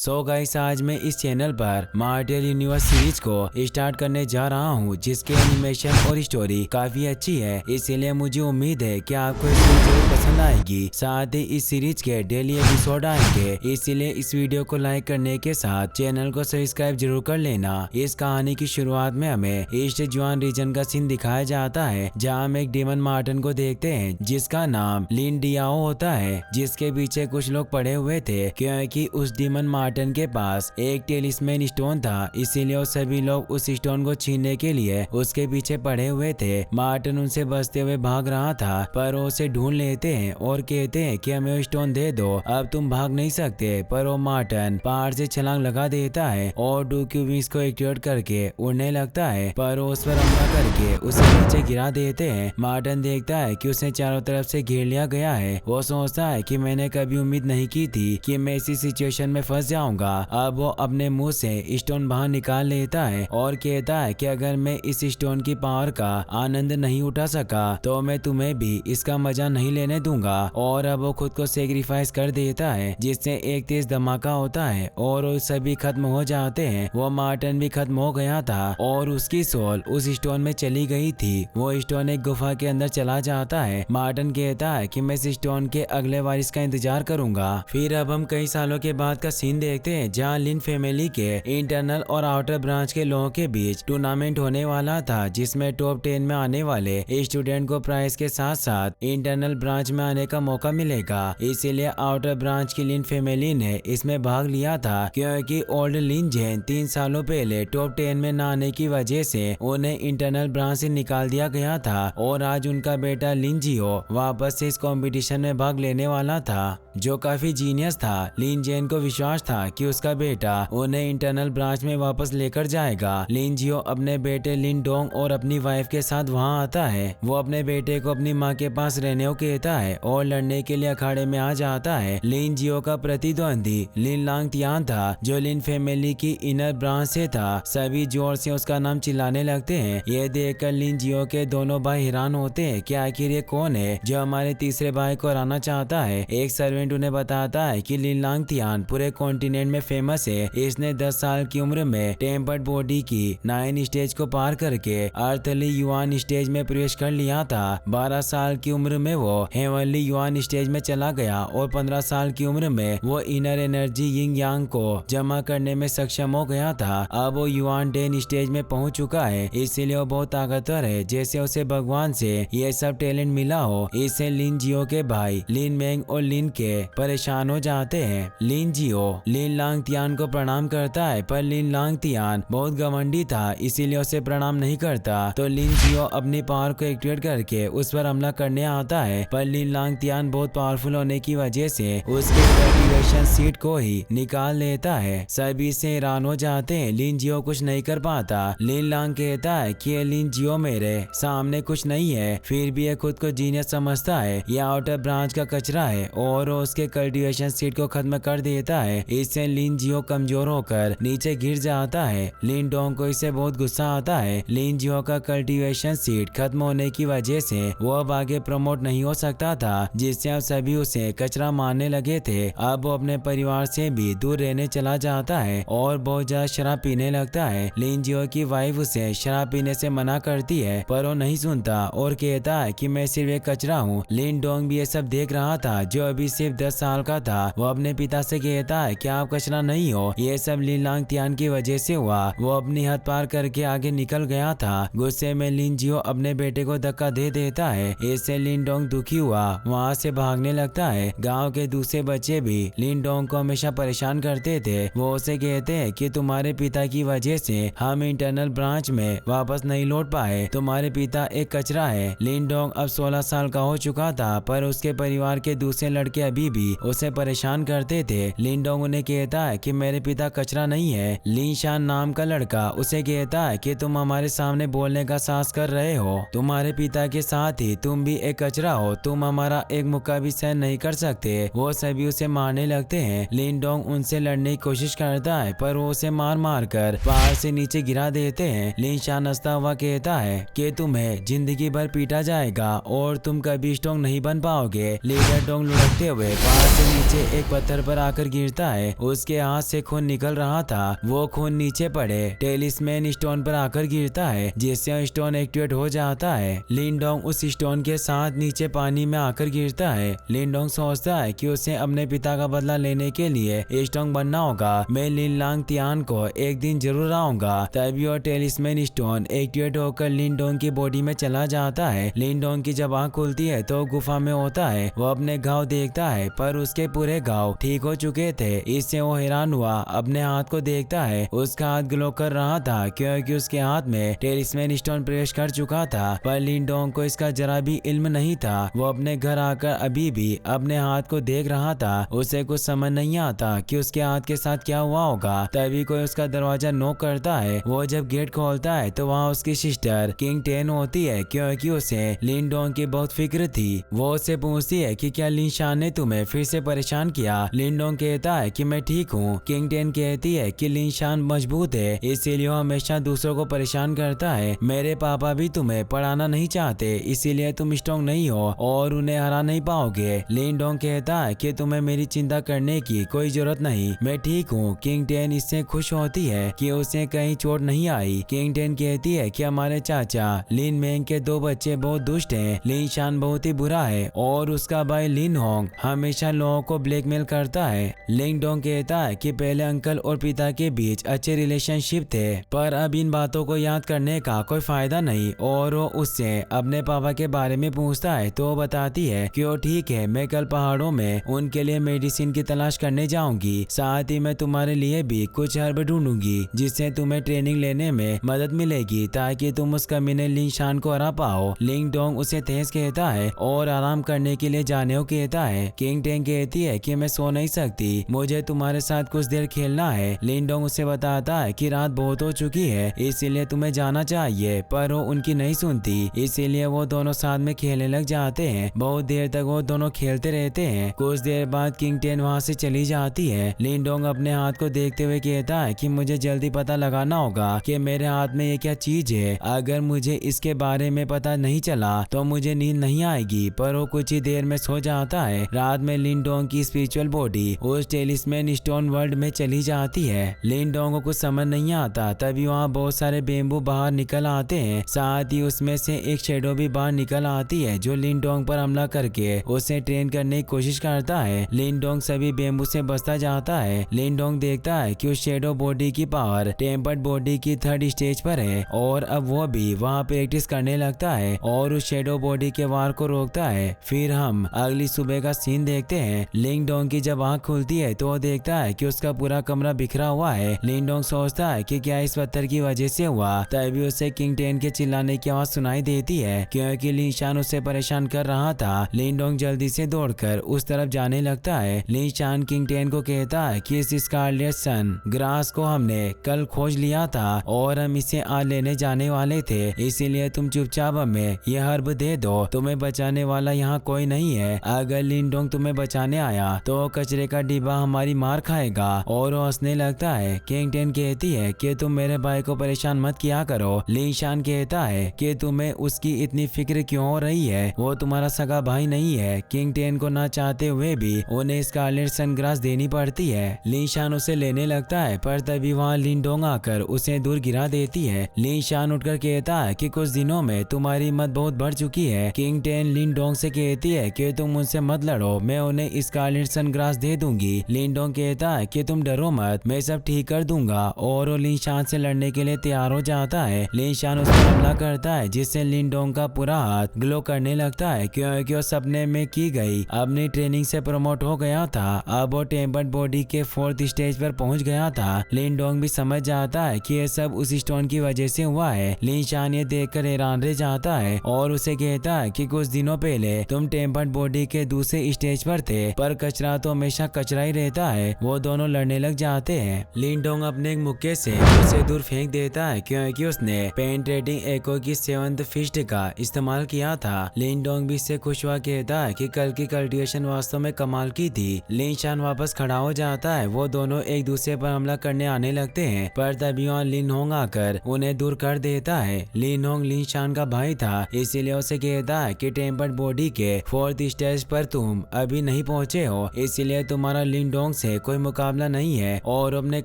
So guys, आज मैं इस चैनल पर मार्वल यूनिवर्स सीरीज को स्टार्ट करने जा रहा हूँ, जिसके एनिमेशन और स्टोरी काफी अच्छी है। इसीलिए मुझे उम्मीद है कि आपको इस वीडियो पसंद आएगी। साथ ही इस सीरीज के डेली एपिसोड आएंगे, इसीलिए इस वीडियो को लाइक करने के साथ चैनल को सब्सक्राइब जरूर कर लेना। इस कहानी की शुरुआत में हमें ईस्ट जुआन रीजन का सीन दिखाया जाता है, जहाँ हम एक डेमन मार्टन को देखते हैं जिसका नाम लिन डियाओ होता है, जिसके पीछे कुछ लोग पड़े हुए थे क्योंकि उस डेमन मार्टन के पास एक टेलिस्मेन स्टोन था। इसीलिए सभी लोग उस स्टोन को छीनने के लिए उसके पीछे पड़े हुए थे। मार्टन उनसे बचते हुए भाग रहा था, पर वो उसे ढूंढ लेते हैं और कहते हैं कि हमें वो स्टोन दे दो, अब तुम भाग नहीं सकते। पर वो मार्टन पहाड़ से छलांग लगा देता है और डूक्यू विंग्स को एक्टिवेट करके उड़ने लगता है, पर वो उस पर हमला करके उसे नीचे गिरा देते हैं। मार्टन देखता है कि उसे चारों तरफ से घेर लिया गया है। वो सोचता है कि मैंने कभी उम्मीद नहीं की थी कि मैं इसी सिचुएशन में फंस जाऊंगा। अब वो अपने मुंह से स्टोन बाहर निकाल लेता है और कहता है कि अगर मैं इस स्टोन की पावर का आनंद नहीं उठा सका तो मैं तुम्हें भी इसका मजा नहीं लेने दूंगा। और अब वो खुद को सेक्रीफाइस कर देता है, जिससे एक तेज धमाका होता है और वो सभी खत्म हो जाते हैं। वो मार्टन भी खत्म हो गया था और उसकी सोल उस स्टोन में चली गई थी। वो स्टोन एक गुफा के अंदर चला जाता है। मार्टन कहता है कि मैं इस स्टोन के अगले वारिस का इंतजार करूंगा। फिर अब हम कई सालों के बाद का सीन देखते हैं, जहाँ लिन फैमिली के इंटरनल और आउटर ब्रांच के लोगों के बीच टूर्नामेंट होने वाला था, जिसमें टॉप 10 में आने वाले स्टूडेंट को प्राइज के साथ साथ इंटरनल ब्रांच में आने का मौका मिलेगा। इसीलिए आउटर ब्रांच की लिन फैमिली ने इसमें भाग लिया था, क्योंकि ओल्ड लिन जेन 3 सालों पहले टॉप 10 में न आने की वजह से उन्हें इंटरनल ब्रांच से निकाल दिया गया था। और आज उनका बेटा लिन जियो वापस से इस कंपटीशन में भाग लेने वाला था, जो काफी जीनियस था। लिन जेन को विश्वास था कि उसका बेटा उन्हें इंटरनल ब्रांच में वापस लेकर जाएगा। लिन जियो अपने बेटे लिन डोंग और अपनी वाइफ के साथ वहां आता है। वो अपने बेटे को अपनी माँ के पास रहने को कहता है और लड़ने के लिए अखाड़े में आ जाता है। लिन जियो का प्रतिद्वंदी लिन लांग तियान था, जो लिन फैमिली की इनर ब्रांच से था। सभी जोर से उसका नाम चिल्लाने लगते हैं। ये देखकर लिन जियो के दोनों भाई हैरान होते हैं कि आखिर ये कौन है जो हमारे तीसरे भाई को हराना चाहता है। एक सर्वेंट उन्हें बताता है कि लिन लांग तियान पूरे कॉन्टिनेंट में फेमस है। इसने 10 साल की उम्र में टेम्पर्ड बॉडी की 9 स्टेज को पार करके अर्थली युआन स्टेज में प्रवेश कर लिया था। 12 साल की उम्र में वो हेवनली युआन स्टेज में चला गया और 15 साल की उम्र में वो इनर एनर्जी यिंग यांग को जमा करने में सक्षम हो गया था। अब वो युआन डेन स्टेज में पहुंच चुका है, इसीलिए वो बहुत ताकतवर है, जैसे उसे भगवान से ये सब टैलेंट मिला हो। इससे लिन जियो के भाई लिन मेंग और लिन के परेशान हो जाते हैं। लिन जियो लिन लांग तियान को प्रणाम करता है, पर लिन लांग तियान बहुत घमंडी था, इसीलिए उसे प्रणाम नहीं करता। तो लिन जियो अपनी पावर को एक्टिवेट करके उस पर हमला करने आता है, पर लिन लांग तियान बहुत पावरफुल होने की वजह से उसके कल्टीवेशन सीट को ही निकाल लेता है। सभी से हैरान हो जाते हैं। लिन जियो कुछ नहीं कर पाता। लिन लांग कहता है कि लिन जियो मेरे सामने कुछ नहीं है, फिर भी ये खुद को जीनियस समझता है। ये आउटर ब्रांच का कचरा है और उसके कल्टीवेशन सीट को खत्म कर देता है। इससे लिन जियो कमजोर होकर नीचे गिर जाता है। लिन डोंग को इससे बहुत गुस्सा आता है। लिन जियो का कल्टीवेशन सीट खत्म होने की वजह से वो अब आगे प्रमोट नहीं हो सकता था, जिससे अब सभी उसे कचरा मारने लगे थे। अब वो अपने परिवार से भी दूर रहने चला जाता है और बहुत ज्यादा शराब पीने लगता है। लिन जियो की वाइफ उसे शराब पीने से मना करती है, पर वो नहीं सुनता और कहता है कि मैं सिर्फ एक कचरा हूँ। लिन डोंग भी ये सब देख रहा था, जो अभी सिर्फ 10 साल का था। वो अपने पिता से कहता है कि आप कचरा नहीं हो, ये सब लिन लांग तियान की वजह से हुआ। वो अपनी हद पार करके आगे निकल गया था। गुस्से में लिन जियो अपने बेटे को धक्का दे देता है। इससे लिन डोंग दुखी हुआ वहाँ से भागने लगता है। गाँव के दूसरे बच्चे भी लिन डोंग को हमेशा परेशान करते थे। वो उसे कहते हैं कि तुम्हारे पिता की वजह से हम इंटरनल ब्रांच में वापस नहीं लौट पाए, तुम्हारे पिता एक कचरा है। लिन डोंग अब 16 साल का हो चुका था, पर उसके परिवार के दूसरे लड़के अभी भी उसे परेशान करते थे। लिन डोंग उन्हें कहता है कि मेरे पिता कचरा नहीं है। लिन शान नाम का लड़का उसे कहता है कि तुम हमारे सामने बोलने का साहस कर रहे हो, तुम्हारे पिता के साथ ही तुम भी एक कचरा हो, तुम हमारा एक मुक्का भी सहन नहीं कर सकते। वो सभी उसे मारने लगते हैं। लिन डोंग उनसे लड़ने की कोशिश करता है, पर वो उसे मार मार कर पहाड़ से नीचे गिरा देते हैं। लिन शान हंसता हुआ कहता है कि तुम्हें जिंदगी भर पीटा जाएगा और तुम कभी स्ट्रॉन्ग नहीं बन पाओगे। लीडर डोंग लुढ़कते हुए पहाड़ से नीचे एक पत्थर पर आकर गिरता है उसके हाथ से खून निकल रहा था। वो खून नीचे पड़े टेलिस्मैन स्टोन पर आकर गिरता है, जिससे स्टोन एक्टिवेट हो जाता है। लिनडोंग उस स्टोन के साथ नीचे पानी में आकर गिरता है। लिनडोंग सोचता है कि उसे अपने पिता का बदला लेने के लिए स्ट्रॉन्ग बनना होगा। मैं लिनलांग तियान को एक दिन जरूर आऊंगा। तभी और टेलिस्मैन स्टोन एक्टिवेट होकर लिनडोंग की बॉडी में चला जाता है। लिनडोंग की जब आँख खुलती है तो गुफा में होता है। वो अपने घाव देखता है, पर उसके पूरे घाव ठीक हो चुके थे। इससे वो हैरान हुआ। अपने हाथ को देखता है, उसका हाथ ग्लो कर रहा था क्योंकि उसके हाथ में टेलिस्मैन स्टोन प्रवेश कर चुका था। पर लिनडोंग को इसका जरा भी इल्म नहीं था। वो अपने घर आकर अभी भी अपने हाथ को देख रहा था। उसे कुछ समझ नहीं आता कि उसके हाथ के साथ क्या हुआ होगा। तभी कोई उसका दरवाजा नॉक करता है। वो जब गेट खोलता है तो वहाँ उसकी सिस्टर किंग टेन होती है, क्योंकि उसे लिनडोंग की बहुत फिक्र थी। वो उससे पूछती है कि क्या लिनशान ने तुम्हें फिर से परेशान किया। लिनडोंग कहता है कि मैं ठीक हूँ। किंग टेन कहती है कि लिनशान मजबूत है, इसीलिए वो हमेशा दूसरों को परेशान करता है। मेरे पापा भी तुम्हें पढ़ाना नहीं चाहते, इसीलिए तुम स्ट्रॉन्ग नहीं हो और उन्हें हरा नहीं पाओगे। लिनडोंग कहता है कि तुम्हें मेरी चिंता करने की कोई जरूरत नहीं, मैं ठीक हूँ। किंग टेन इससे खुश होती है कि उसे कहीं चोट नहीं आई। किंग टेन कहती है कि हमारे चाचा लिन मेंग के 2 बच्चे बहुत दुष्ट हैं। लिनशान बहुत ही बुरा है और उसका भाई लिन होंग हमेशा लोगों को ब्लैकमेल करता है। लिनडोंग कहता है कि पहले अंकल और पिता के बीच अच्छे रिलेशनशिप थे, पर अब इन बातों को याद करने का कोई फायदा नहीं। और वो उससे अपने पापा के बारे में पूछता है तो वो बताती है कि वो ठीक है, मैं कल पहाड़ों में उनके लिए मेडिसिन की तलाश करने जाऊंगी। साथ ही मैं तुम्हारे लिए भी कुछ हर्ब ढूंढूंगी जिससे तुम्हें ट्रेनिंग लेने में मदद मिलेगी, ताकि तुम उस कमीने लिनशान को हरा पाओ। लिनडोंग उसे तेज कहता है और आराम करने के लिए जाने को कहता है। किंग टेन कहती है कि मैं सो नहीं सकती, मुझे तुम्हारे साथ कुछ देर खेलना है। लिनडोंग उसे बताता है कि रात बहुत हो चुकी है, इसीलिए तुम्हें जाना चाहिए, पर वो उनकी नहीं सुनती। इसीलिए वो दोनों साथ में खेलने लग जाते हैं। बहुत देर तक वो दोनों खेलते रहते हैं। कुछ देर बाद किंग टेन वहाँ से चली जाती है। लिनडोंग अपने हाथ को देखते हुए कहता है कि मुझे जल्दी पता लगाना होगा कि मेरे हाथ में ये क्या चीज है। अगर मुझे इसके बारे में पता नहीं चला तो मुझे नींद नहीं आएगी। पर वो कुछ ही देर में सो जाता है। रात में लिनडोंग की स्पिरिचुअल बॉडी उस टेलिस्मैन स्टोन वर्ल्ड में चली जाती है। लिनडोंग को कुछ समझ नहीं आता। तभी वहाँ बहुत सारे बेम्बू बाहर निकल आते हैं। साथ ही उसमें से एक शेडो भी बाहर निकल आती है जो लिनडोंग पर हमला करके उसे ट्रेन करने की कोशिश करता है। लिनडोंग सभी बेम्बू से बचता जाता है। लिनडोंग देखता है कि उस शेडो बॉडी की पावर टेम्पर्ड बॉडी की 3rd स्टेज पर है और अब वो भी वहाँ प्रैक्टिस करने लगता है और उस शेडो बॉडी के वार को रोकता है। फिर हम अगली सुबह का सीन देखते हैं। लिनडोंग की जब आँख खुलती है तो वो देखता है कि उसका पूरा कमरा बिखरा हुआ है। लिनडोंग सोचता है कि क्या इस पत्थर की वजह से हुआ। तभी उसे किंग टेन के चिल्लाने की आवाज सुनाई देती है, क्योंकि लिनशान उसे परेशान कर रहा था। लिनडोंग जल्दी से दौड़कर उस तरफ जाने लगता है। लिनशान किंग टेन को कहता है कि इस स्कारलेट सन ग्रास को हमने कल खोज लिया था और हम इसे आज लेने जाने वाले थे, इसीलिए तुम चुपचाप हमें यह हर्ब दे दो। तुम्हें बचाने वाला यहाँ कोई नहीं है। अगर लिनडोंग तुम्हें बचाने आया तो कचरे का डिब्बा हमारी मार खाएगा। और वो हंसने लगता है। किंग टेन कहती है कि तुम मेरे भाई को परेशान मत किया करो। लिनशान कहता है कि तुम्हें उसकी इतनी फिक्र क्यों हो रही है, वो तुम्हारा सगा भाई नहीं है। किंग टेन को ना चाहते हुए भी उन्हें स्कारलेट सनग्लास देनी पड़ती है। लिनशान उसे लेने लगता है, पर तभी वहाँ लिनडोंग आकर उसे दूर गिरा देती है। लिनशान उठकर कहता है कि कुछ दिनों में तुम्हारी हिम्मत बहुत बढ़ चुकी है। किंग टेन लिनडोंग से कहती है कि तुम मुझसे मत लड़ो, मैं उन्हें स्कारलेट सनग्लास दे दूंगी। लिनडोंग कहता है कि तुम डरो मत, मैं सब ठीक कर दूंगा। और वो लिनशान से लड़ने के लिए तैयार हो जाता है। लिनशान उस पर हमला करता है, जिससे लिनडोंग का पूरा हाथ ग्लो करने लगता है, क्योंकि वो सपने में की गई अपनी ट्रेनिंग से प्रमोट हो गया था। अब वो टेम्पर्ड बॉडी के 4th स्टेज पर पहुंच गया था। लिनडोंग भी समझ जाता है कि ये सब उस स्टोन की वजह से हुआ है। लिनशान ये देखकर हैरान रह जाता है और उसे कहता है कि कुछ दिनों पहले तुम टेम्पर्ड बॉडी के दूसरे स्टेज पर थे, पर कचरा तो हमेशा कचरा ही रहता है। वो दोनों लड़ने लग जाते हैं। लिनडोंग अपने एक मुक्के से उसे दूर फेंक देता है, क्योंकि उसने पेनिट्रेटिंग एको की 7th फिस्ट का इस्तेमाल किया था। लिनडोंग भी इससे खुश हुआ कहता है कि कल की कल्टीवेशन वास्तव में कमाल की थी। लिनशान वापस खड़ा हो जाता है। वो दोनों एक दूसरे पर हमला करने आने लगते हैं, पर तभी वहाँ लिनहोंग आकर उन्हें दूर कर देता है। लिनहोंग लिनशान का भाई था, इसीलिए उसे कहता है कि टेम्पर्ड बॉडी के 4th स्टेज पर तुम अभी नहीं पहुंचे हो, इसलिए तुम्हारा लिनडोंग से कोई मुकाबला नहीं है और अपने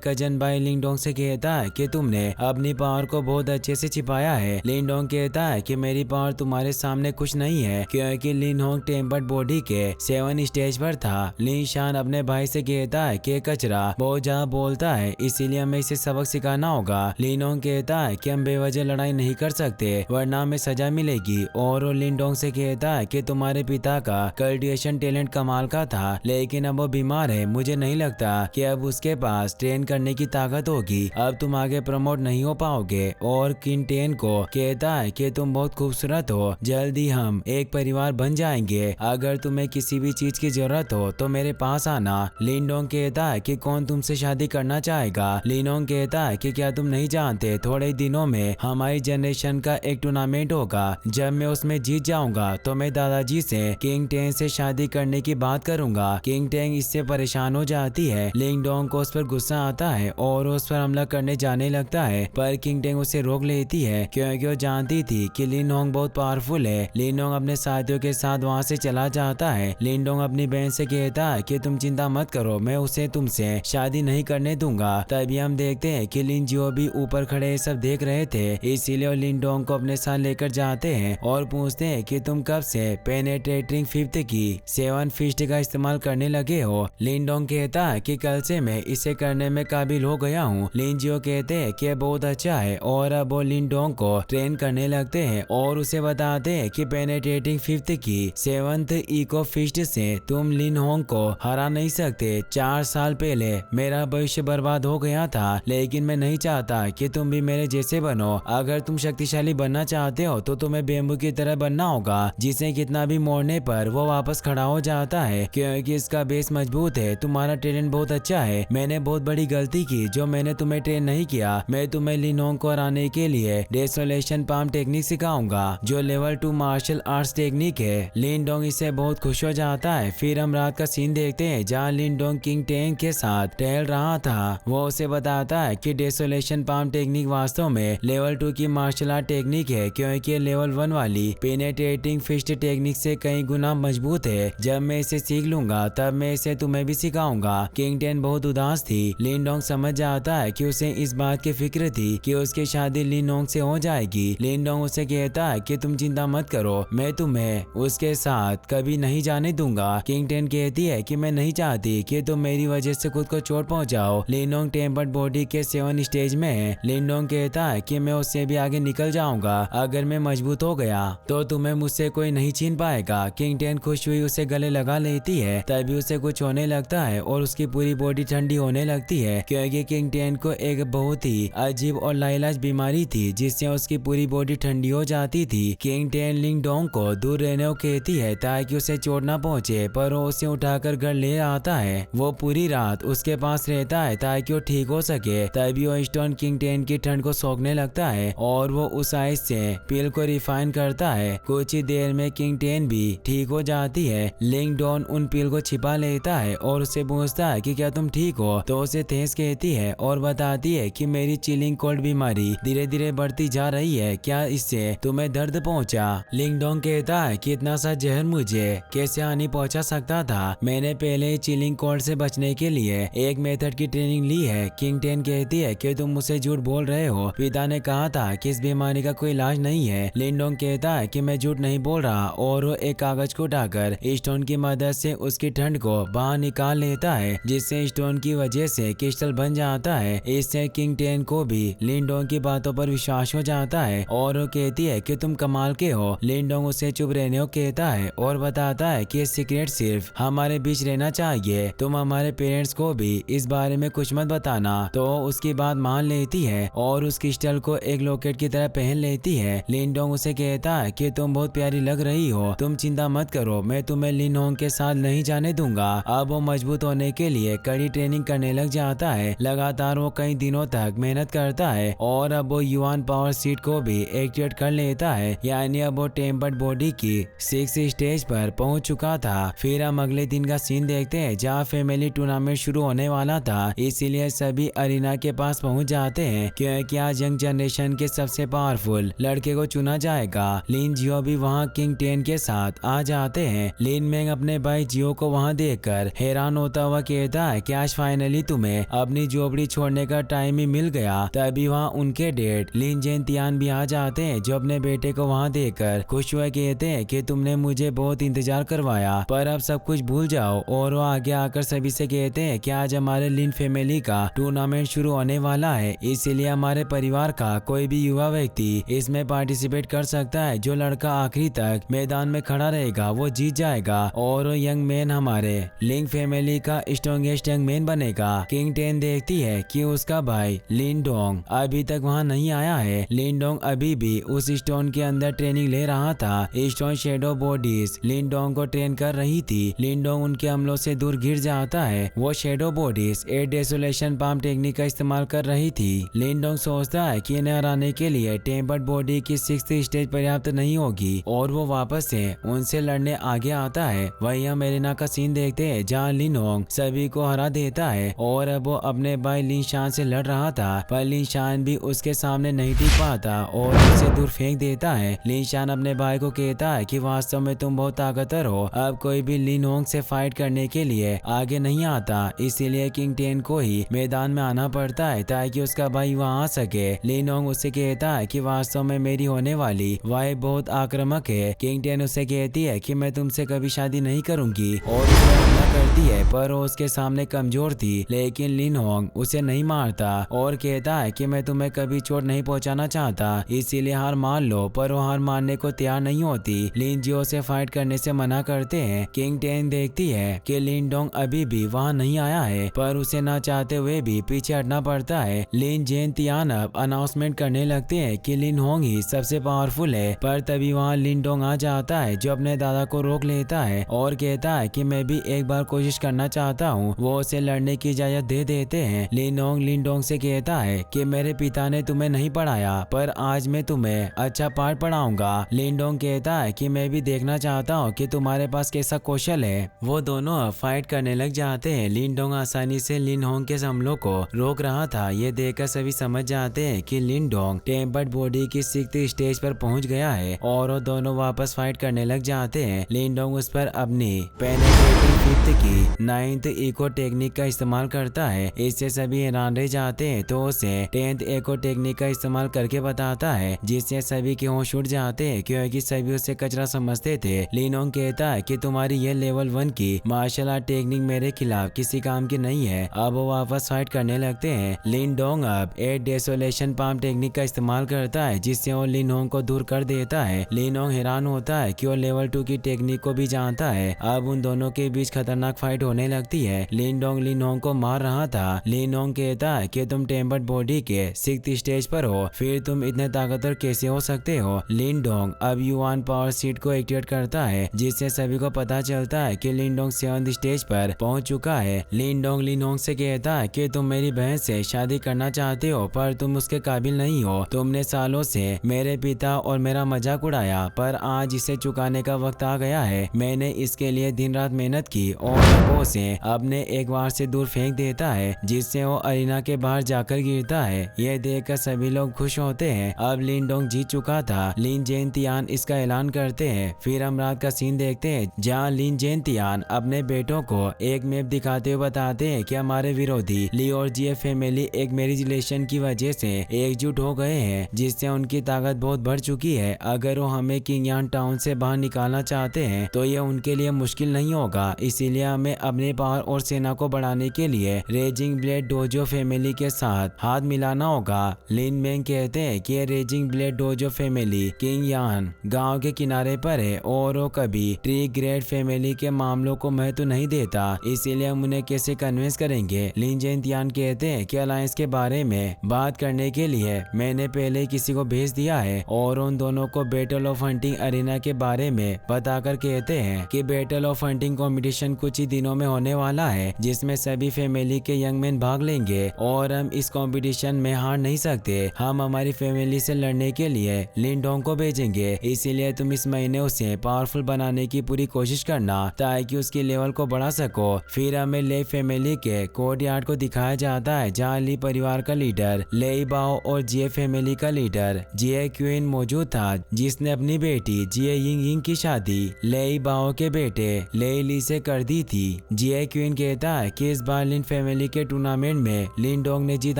कजन भाई लिंगडोंग से कहता है कि तुमने अपनी पावर को बहुत अच्छे से छिपाया है। लिंगडोंग कहता है कि मेरी पावर तुम्हारे सामने कुछ नहीं है क्योंकि लिन होंग टेम्पर्ड बॉडी के 7 स्टेज पर था। लिन शान अपने भाई से कहता है कि कचरा बहुत ज्यादा बोलता है, इसीलिए हमें इसे सबक सिखाना होगा। लिन होंग कहता है कि हम बेवजह लड़ाई नहीं कर सकते वरना हमें सजा मिलेगी और वो लिंगडोंग से कहता है कि तुम्हारे पिता का कल्टिवेशन टैलेंट कमाल का था लेकिन अब वो बीमार है, मुझे नहीं लगता कि अब उसके पास ट्रेन करने की ताकत होगी, अब तुम आगे प्रमोट नहीं हो पाओगे। और किंग टेन को कहता है कि तुम बहुत खूबसूरत हो, जल्दी हम एक परिवार बन जाएंगे, अगर तुम्हें किसी भी चीज की जरूरत हो तो मेरे पास आना। लिंगडोंग कहता है कि कौन तुमसे शादी करना चाहेगा। लिनोंग कहता है कि क्या तुम नहीं जानते थोड़े दिनों में हमारी जनरेशन का एक टूर्नामेंट होगा, जब मैं उसमें जीत जाऊंगा तो मैं दादाजी से किंग टेन से शादी करने की बात करूंगा। किंग टेन इससे परेशान हो जाती है। लिंगडोंग को उस पर गुस्सा आता है और उस पर हमला करने जाने लगता है पर किंग टेन उसे रोक लेती है क्योंकि वो जानती थी कि लिनोंग बहुत पावरफुल है। लिनोंग अपने साथियों के साथ वहाँ से चला जाता है। लिनोंग अपनी बहन से कहता है कि तुम चिंता मत करो, मैं उसे तुमसे शादी नहीं करने दूंगा। तभी हम देखते हैं कि लिन जियो भी ऊपर खड़े सब देख रहे थे, इसीलिए वो लिनडोंग को अपने साथ लेकर जाते हैं और पूछते हैं कि तुम कब से पेनेट्रेटिंग फिफ्थ की 7 फिस्ट का इस्तेमाल करने लगे हो। लिनडोंग कहता है कि कल से मैं इसे करने में काबिल हो गया हूँ। लिन जियो कहते हैं कि बहुत अच्छा है और अब वो लिनडोंग को ट्रेन करने लगते हैं और उसे बताते हैं कि पेनेट्रेटिंग फिफ्थ की 7th इको फिस्ट से तुम लिन होंग को हरा नहीं सकते। 4 साल पहले मेरा भविष्य बर्बाद हो गया था लेकिन मैं नहीं चाहता कि तुम भी मेरे जैसे बनो। अगर तुम शक्तिशाली बनना चाहते हो तो तुम्हें बेम्बू की तरह बनना होगा जिसे कितना भी मोड़ने पर वो वापस खड़ा हो जाता है क्योंकि इसका बेस मजबूत है। तुम्हारा टैलेंट बहुत अच्छा है, मैंने बहुत बड़ी गलती की जो मैंने तुम्हें ट्रेन नहीं किया। मैं तुम्हें लिनोंग को हराने के लिए डेसोलेशन पाम टेक्निक सिखाऊंगा जो लेवल 2 मार्शल आर्ट्स टेक्निक है। लिनडोंग इससे बहुत खुश हो जाता है। फिर हम रात का सीन देखते हैं जहाँ लिनडोंग किंग टेन के साथ टहल रहा था। वो उसे बताता है कि डेसोलेशन पाम टेक्निक वास्तव में लेवल 2 की मार्शल आर्ट टेक्निक है क्योंकि लेवल 1 वाली पेनेट्रेटिंग फिस्ट टेक्निक से कई गुना मजबूत है। जब मैं इसे सीख लूंगा तब मैं इसे तुम्हें भी सिखाऊंगा। किंग टेन बहुत उदास थी। लिनडोंग समझ जाता है कि उसे इस बात की फिक्र थी कि उसकी शादी लिनोंग से हो जाएगी। लिनडोंग उसे कहता है कि तुम चिंता मत करो, मैं तुम्हें उसके साथ कभी नहीं जाने दूंगा। किंग टेन कहती है कि मैं नहीं चाहती कि तुम मेरी वजह से खुद को चोट पहुंचाओ। लिनोंग टेम्पर्ड बॉडी के 7 स्टेज में है। लिनडोंग कहता है कि मैं उससे भी आगे निकल जाऊंगा, अगर मैं मजबूत हो गया तो तुम्हें मुझसे कोई नहीं छीन पाएगा। किंग टेन खुश हुई उसे गले लगा लेती है। तभी उसे कुछ होने लगता है और उसकी पूरी बॉडी ठंडी होने लगती है क्योंकि किंग टेन को एक बहुत ही अजीब और लाइलाज बीमारी थी जिससे उसकी पूरी बॉडी ठंडी हो जाती थी। किंग टेन लिंगडोंग को दूर रहने को कहती है ताकि उसे चोट ना पहुंचे पर वो उसे उठाकर घर ले आता है। वो पूरी रात उसके पास रहता है ताकि वो ठीक हो सके। तभी वो स्टोन किंग टेन की ठंड को सोखने लगता है और वो उस आइस से पिल को रिफाइन करता है। कुछ ही देर में किंग टेन भी ठीक हो जाती है। लिंगडोन उन पिल को छिपा लेता है और उससे पूछता है कि क्या तुम ठीक हो, तो उसे थेस कहती है और बताती है कि मेरी चिलिंग कोल्ड बीमारी धीरे धीरे बढ़ती जा रही है, क्या इससे तुम्हें दर्द पहुंचा। लिंगडोंग कहता है कि इतना सा जहर मुझे कैसे हानि पहुंचा सकता था, मैंने पहले ही चिलिंग कोल्ड से बचने के लिए एक मेथड की ट्रेनिंग ली है। किंग टेन कहती है कि तुम मुझसे झूठ बोल रहे हो, पिता ने कहा था कि इस बीमारी का कोई इलाज नहीं है। लिंगडोंग कहता है कि मैं झूठ नहीं बोल रहा और वो एक कागज को उठाकर स्टोन की मदद से उसकी ठंड को बाहर निकाल लेता है जिससे स्टोन की वजह से क्रिस्टल बन जाता है। इससे किंग टेन को भी लिंगडोंग की बातों पर विश्वास हो जाता है और वो कहती है कि तुम कमाल के हो। लिंगडोंग उसे चुप रहने को कहता है और बताता है कि सीक्रेट सिर्फ हमारे बीच रहना चाहिए, तुम हमारे पेरेंट्स को भी इस बारे में कुछ मत बताना। तो उसकी बात मान लेती है और उस क्रिस्टल को एक लॉकेट की तरह पहन लेती है। लिंगडोंग उसे कहता है कि तुम बहुत प्यारी लग रही हो, तुम चिंता मत करो, मैं तुम्हें लिनहोंग के साथ नहीं जाने दूंगा। अब वो मजबूत होने के लिए कड़ी ट्रेनिंग करने लग जाता है। लगातार वो कई दिनों तक मेहनत करता है और अब वो युआन पावर सीट को भी एक्टिवेट कर लेता है, यानी अब वो टेम्पर्ड बॉडी की 6 स्टेज पर पहुंच चुका था। फिर हम अगले दिन का सीन देखते हैं जहाँ फैमिली टूर्नामेंट शुरू होने वाला था, इसीलिए सभी अरीना के पास पहुंच जाते हैं क्योंकि आज यंग जनरेशन के सबसे पावरफुल लड़के को चुना जाएगा। लिन जियो भी वहाँ किंग टेन के साथ आ जाते हैं। लिन मेंग अपने भाई जियो को वहाँ देखकर हैरान होता हंसता हुआ कहता है कि आज फाइनली तुम्हें अपनी झोपड़ी छोड़ने का टाइम ही मिल गया। तभी वहाँ उनके डैड लिन जेनतियान भी आ जाते हैं, जो अपने बेटे को वहाँ देखकर खुश हुए कहते हैं कि तुमने मुझे बहुत इंतजार करवाया, पर अब सब कुछ भूल जाओ। और वो आगे आकर सभी से कहते हैं कि आज हमारे लिन फैमिली का टूर्नामेंट शुरू होने वाला है, इसीलिए हमारे परिवार का कोई भी युवा व्यक्ति इसमें पार्टिसिपेट कर सकता है। जो लड़का आखिरी तक मैदान में खड़ा रहेगा वो जीत जाएगा और वो यंग मैन हमारे लिंग फैमिली का स्ट्रॉन्गेस्ट यंग मैन बनेगा। किंग टेन देखती है कि उसका भाई लिन डोंग अभी तक वहाँ नहीं आया है। लिन डोंग अभी भी उस स्टोन के अंदर ट्रेनिंग ले रहा था। स्टोन शेडो बॉडीज लिन डोंग को ट्रेन कर रही थी। लिन डोंग उनके हमलों से दूर गिर जाता है। वो शेडो बॉडीज ए डेसोलेशन पाम टेक्निक का इस्तेमाल कर रही थी। लिन डोंग सोचता है कि इन्हें हराने के लिए टेम्पर्ड बॉडी की 6th स्टेज पर्याप्त नहीं होगी और वो वापस से उनसे लड़ने आगे आता है। वही हम एरिना का सीन देखते हैं जहाँ लिन होंग सभी को हरा देता है और अब वो अपने भाई लिन शान से लड़ रहा था, पर लिन शान भी उसके सामने नहीं टिक पाता और उसे दूर फेंक देता है। लिन शान अपने भाई को कहता है कि वास्तव में तुम बहुत ताकतवर हो, अब कोई भी लिन होंग से फाइट करने के लिए आगे नहीं आता, इसीलिए किंग टेन को ही मैदान में आना पड़ता है ताकि उसका भाई वहाँ आ सके। लिन होंग उससे कहता है कि वास्तव में मेरी होने वाली वाइफ बहुत आक्रामक है। किंग टेन उससे कहती है कि मैं तुमसे कभी शादी नहीं करूंगी और उसे हमला करती है, पर वो उसके सामने कमजोर थी। लेकिन लिन होंग उसे नहीं मारता और कहता है कि मैं तुम्हें कभी चोट नहीं पहुंचाना चाहता, इसीलिए हार मान लो, पर वो हार मानने को तैयार नहीं होती। लिन जियो से फाइट करने से मना करते हैं। किंग टेन देखती है कि लिन डोंग अभी भी वहाँ नहीं आया है, पर उसे ना चाहते हुए भी पीछे हटना पड़ता है। लिन जेनतियान अब अनाउंसमेंट करने लगते हैं कि लिन होंग ही सबसे पावरफुल है, पर तभी वहाँ लिन डोंग आ जाता है जो अपने दादा को रोक लेता है और कहता है कि मैं भी एक बार कोशिश करना चाहता हूँ। वो उसे लड़ने की इजाजत दे देते हैं। लिन होंग लिन डोंग से कहता है कि मेरे पिता ने तुम्हें नहीं पढ़ाया, पर आज मैं तुम्हें अच्छा पाठ पढ़ाऊंगा। लिन डोंग कहता है कि मैं भी देखना चाहता हूँ कि तुम्हारे पास कैसा कौशल है। वो दोनों अब फाइट करने लग जाते हैं। लिन डोंग आसानी से लिन होंग के हमलों को रोक रहा था। ये देखकर सभी समझ जाते हैं कि लिन डोंग टेम्पर्ड बॉडी की 6th स्टेज पर पहुंच गया है और वो दोनों वापस फाइट करने लग जाते हैं। लिन डोंग उस पर अपनी पेनेट्रेटिंग 5th की 9th इको टेक्निक का इस्तेमाल करता है। इससे सभी हैरान रह जाते हैं, तो उसे 10th इको टेक्निक का इस्तेमाल करके बताता है, जिससे सभी के होश उड़ जाते हैं क्योंकि सभी उसे कचरा समझते थे। लिन होंग कहता है कि तुम्हारी ये लेवल 1 की मार्शल आर्ट टेक्निक मेरे खिलाफ किसी काम की नहीं है। अब वो वापस फाइट करने लगते हैं। लिन डोंग अब ए डेसोलेशन पाम टेक्निक का इस्तेमाल करता है, जिससे वो लिन होंग को दूर कर देता है। लिन होंग हैरान होता है कि वो लेवल 2 की टेक्निक को भी जानता है। अब उन दोनों के बीच खतरनाक फाइट होने लगती है। लिन डोंग लिन होंग को मार रहा था। लिन होंग कहता है कि तुम टेम्पर्ड बॉडी के 6th स्टेज पर हो, फिर तुम इतने ताकतवर कैसे हो सकते हो। लिन डोंग अब U1 पावर सीट को एक्टिवेट करता है, जिससे सभी को पता चलता है कि लिन डोंग 7th स्टेज पर पहुंच चुका है। लिन डोंग लिन होंग से कहता है कि तुम मेरी बहन से शादी करना चाहते हो, पर तुम उसके काबिल नहीं हो। तुमने सालों से मेरे पिता और मेरा मजाक उड़ाया, पर आज इसे चुकाने का वक्त आ गया है। मैंने इसके लिए दिन रात मेहनत की और वो उसे अपने एक बार से दूर फेंक देता है, जिससे वो अरीना के बाहर जाकर गिरता है। यह देखकर सभी लोग खुश होते हैं। अब लिन डोंग जीत चुका था। लिन जेनतियान इसका ऐलान करते हैं। फिर हम रात का सीन देखते हैं जहाँ लिन जेनतियान अपने बेटों को एक मैप दिखाते हुए बताते हैं कि हमारे विरोधी ली और जीए फैमिली एक मैरिज रिलेशन की वजह से एकजुट हो गए हैं, जिससे उनकी ताकत बहुत बढ़ चुकी है। अगर वो हमें किंगयान टाउन से बाहर निकालना चाहते हैं तो ये उनके लिए मुश्किल नहीं होगा, इसीलिए हमें अपने पावर और सेना को बढ़ाने के लिए रेजिंग ब्लेड डोजो फैमिली के साथ हाथ मिलाना होगा। लिन मेंग कहते हैं कि रेजिंग ब्लेड डोजो फैमिली किंगयान गांव के किनारे पर है और वो कभी ट्री ग्रेड फैमिली के मामलों को महत्व नहीं देता, इसीलिए हम उन्हें कैसे कन्विंस करेंगे। लिन जेनतियान कहते हैं कि अलायंस के बारे में बात करने के लिए मैंने पहले किसी को भेज दिया है और उन दोनों को बैटल ऑफ हंटिंग अरीना के बारे में बताकर कहते हैं कि बैटल ऑफ हंटिंग कंपटीशन कुछ ही दिनों में होने वाला है, जिसमें सभी फैमिली के यंग मैन भाग लेंगे और हम इस कंपटीशन में हार नहीं सकते। हम हमारी फैमिली से लड़ने के लिए लिन डोंग को भेजेंगे, इसीलिए तुम इस महीने उसे पावरफुल बनाने की पूरी कोशिश करना ताकि उसकी लेवल को बढ़ा सको। फिर हमें ले फैमिली के कोर्ट यार्ड को दिखाया जाता है जहाँ ली परिवार का लीडर लेई बाओ और जिए फैमिली का लीडर जिए क्वीन मौजूद था, जिसने अपनी बेटी जिए यिंग यिंग की शादी लेई बाओ के बेटे लेई ली से कर दी थी। जिए ये क्वीन कहता है कि इस बार लिन फैमिली के टूर्नामेंट में लिन डोंग ने जीत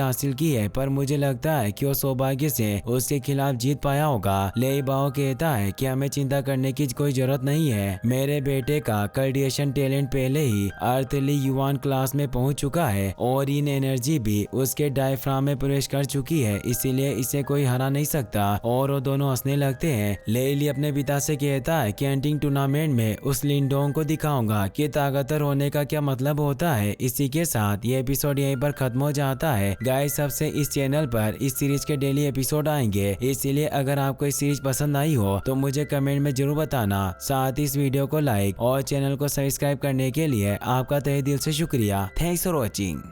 हासिल की है, पर मुझे लगता है कि वो सौभाग्य से उसके खिलाफ जीत पाया होगा। ले बाओ कहता है कि हमें चिंता करने की कोई जरूरत नहीं है, मेरे बेटे का कल्टिवेशन टैलेंट पहले ही अर्थली युवान क्लास में पहुंच चुका है और इन एनर्जी भी उसके डायफ्राम में प्रवेश कर चुकी है, इसीलिए इसे कोई हरा नहीं सकता। और वो दोनों हंसने लगते हैं। लेली अपने पिता से कहता है कि हंटिंग टूर्नामेंट में उस लिंडोंग को दिखाऊंगा कि ताकतवर होने का क्या मतलब होता है। इसी के साथ ये एपिसोड यहीं पर खत्म हो जाता है। गाइस, सबसे इस चैनल पर इस सीरीज के डेली एपिसोड आएंगे, इसलिए अगर आपको इस सीरीज पसंद आई हो तो मुझे कमेंट में जरूर बताना। साथ ही इस वीडियो को लाइक और चैनल को सब्सक्राइब करने के लिए आपका तहे दिल से शुक्रिया। Thanks for watching.